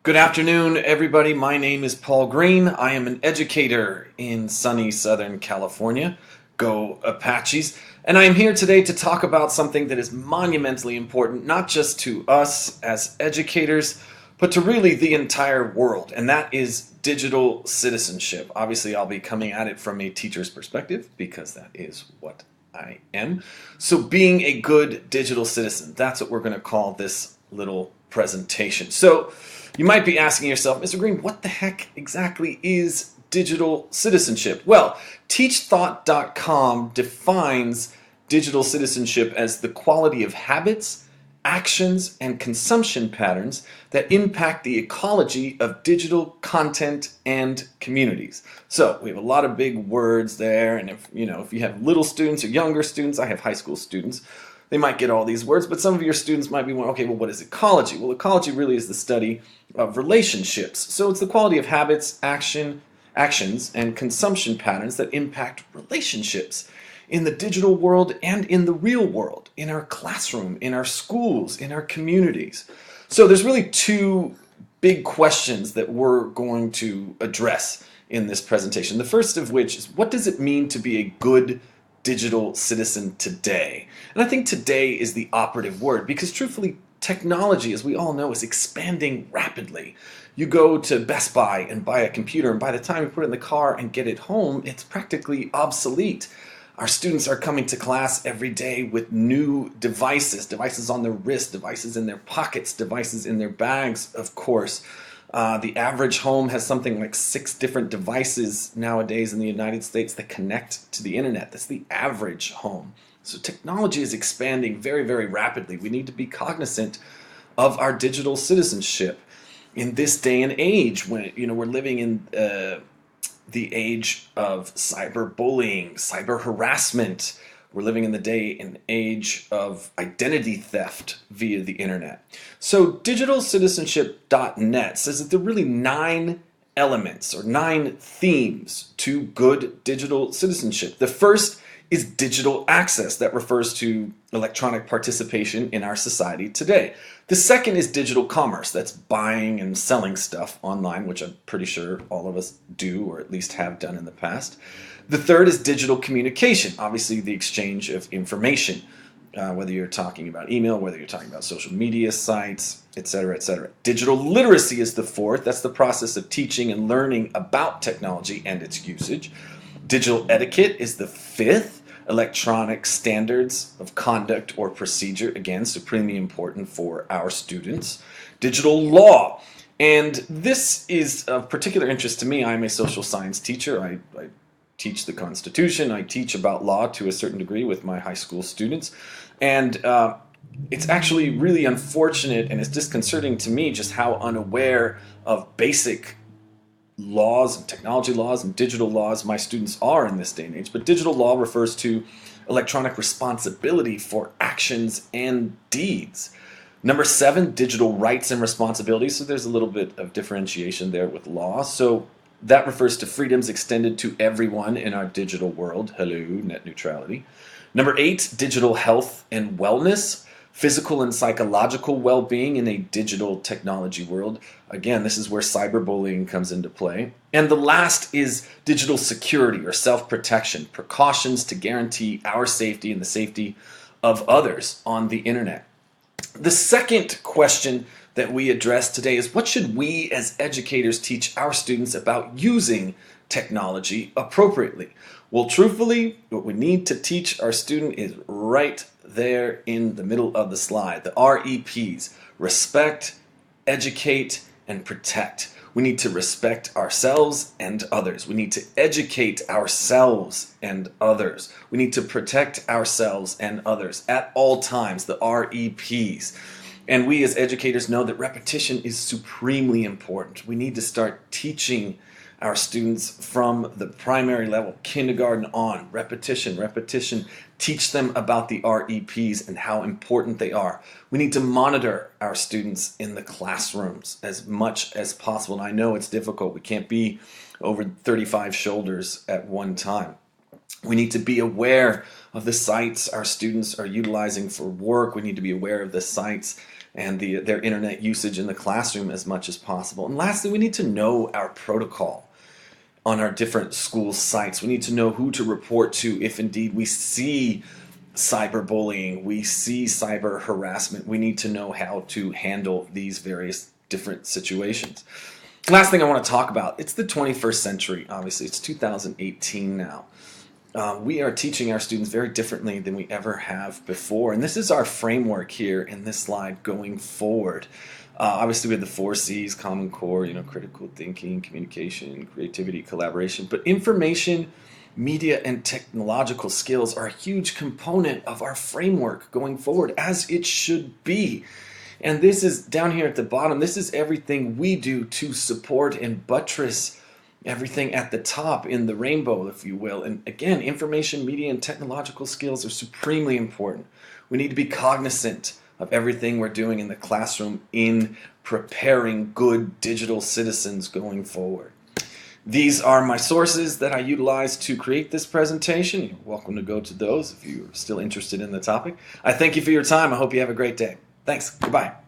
Good afternoon, everybody. My name is Paul Green. I am an educator in sunny Southern California. Go Apaches. And I am here today to talk about something that is monumentally important, not just to us as educators, but to really the entire world, and that is digital citizenship. Obviously, I'll be coming at it from a teacher's perspective because that is what I am. So, being a good digital citizen, that's what we're going to call this little presentation. So, you might be asking yourself, Mr. Green, what the heck exactly is digital citizenship? Well, teachthought.com defines digital citizenship as the quality of habits, actions, and consumption patterns that impact the ecology of digital content and communities. So we have a lot of big words there, and if you have little students or younger students, I have high school students, they might get all these words, but some of your students might be wondering, okay, well, what is ecology? Well, ecology really is the study of relationships. So it's the quality of habits, actions, and consumption patterns that impact relationships in the digital world and in the real world, in our classroom, in our schools, in our communities. So there's really two big questions that we're going to address in this presentation. The first of which is, what does it mean to be a good digital citizen today? And I think today is the operative word because truthfully, technology, as we all know, is expanding rapidly. You go to Best Buy and buy a computer, and by the time you put it in the car and get it home, it's practically obsolete. Our students are coming to class every day with new devices on their wrist, devices in their pockets, devices in their bags, of course. The average home has something like 6 different devices nowadays in the United States that connect to the internet. That's the average home. So technology is expanding very, very rapidly. We need to be cognizant of our digital citizenship in this day and age when we're living in the age of cyberbullying, cyber harassment. We're living in the day and age of identity theft via the internet. So digitalcitizenship.net says that there are really 9 elements or 9 themes to good digital citizenship. The first is digital access. That refers to electronic participation in our society today. The second is digital commerce. That's buying and selling stuff online, which I'm pretty sure all of us do or at least have done in the past. The third is digital communication, obviously the exchange of information, whether you're talking about email, whether you're talking about social media sites, etc., etc. Digital literacy is the fourth. That's the process of teaching and learning about technology and its usage. Digital etiquette is the fifth. Electronic standards of conduct or procedure, again, supremely important for our students. Digital law. And this is of particular interest to me. I'm a social science teacher. I teach the Constitution. I teach about law to a certain degree with my high school students. And it's actually really unfortunate and it's disconcerting to me just how unaware of basic laws and technology laws and digital laws my students are in this day and age. But digital law refers to electronic responsibility for actions and deeds. Number 7, digital rights and responsibilities. So there's a little bit of differentiation there with law. So that refers to freedoms extended to everyone in our digital world. Hello, net neutrality. Number 8, digital health and wellness. Physical and psychological well-being in a digital technology world. Again, this is where cyberbullying comes into play. And the last is digital security or self-protection, precautions to guarantee our safety and the safety of others on the internet. The second question that we address today is, what should we as educators teach our students about using technology appropriately? Well, truthfully, what we need to teach our student is right there in the middle of the slide. The REPs: respect, educate, and protect. We need to respect ourselves and others. We need to educate ourselves and others. We need to protect ourselves and others at all times, the REPs. And we as educators know that repetition is supremely important. We need to start teaching our students from the primary level, kindergarten on. Repetition, repetition. Teach them about the REPs and how important they are. We need to monitor our students in the classrooms as much as possible. And I know it's difficult. We can't be over 35 shoulders at one time. We need to be aware of the sites our students are utilizing for work. We need to be aware of the sites and their internet usage in the classroom as much as possible. And lastly, we need to know our protocol on our different school sites. We need to know who to report to if indeed we see cyberbullying, we see cyber harassment. We need to know how to handle these various different situations. Last thing I want to talk about, it's the 21st century, obviously. It's 2018 now. We are teaching our students very differently than we ever have before. And this is our framework here in this slide going forward. Obviously, we have the 4 C's, Common Core, critical thinking, communication, creativity, collaboration. But information, media, and technological skills are a huge component of our framework going forward, as it should be. And this is down here at the bottom. This is everything we do to support and buttress everything at the top in the rainbow, if you will. And again, information, media, and technological skills are supremely important. We need to be cognizant of everything we're doing in the classroom in preparing good digital citizens going forward. These are my sources that I utilize to create this presentation. You're welcome to go to those if you're still interested in the topic. I thank you for your time. I hope you have a great day. Thanks. Goodbye.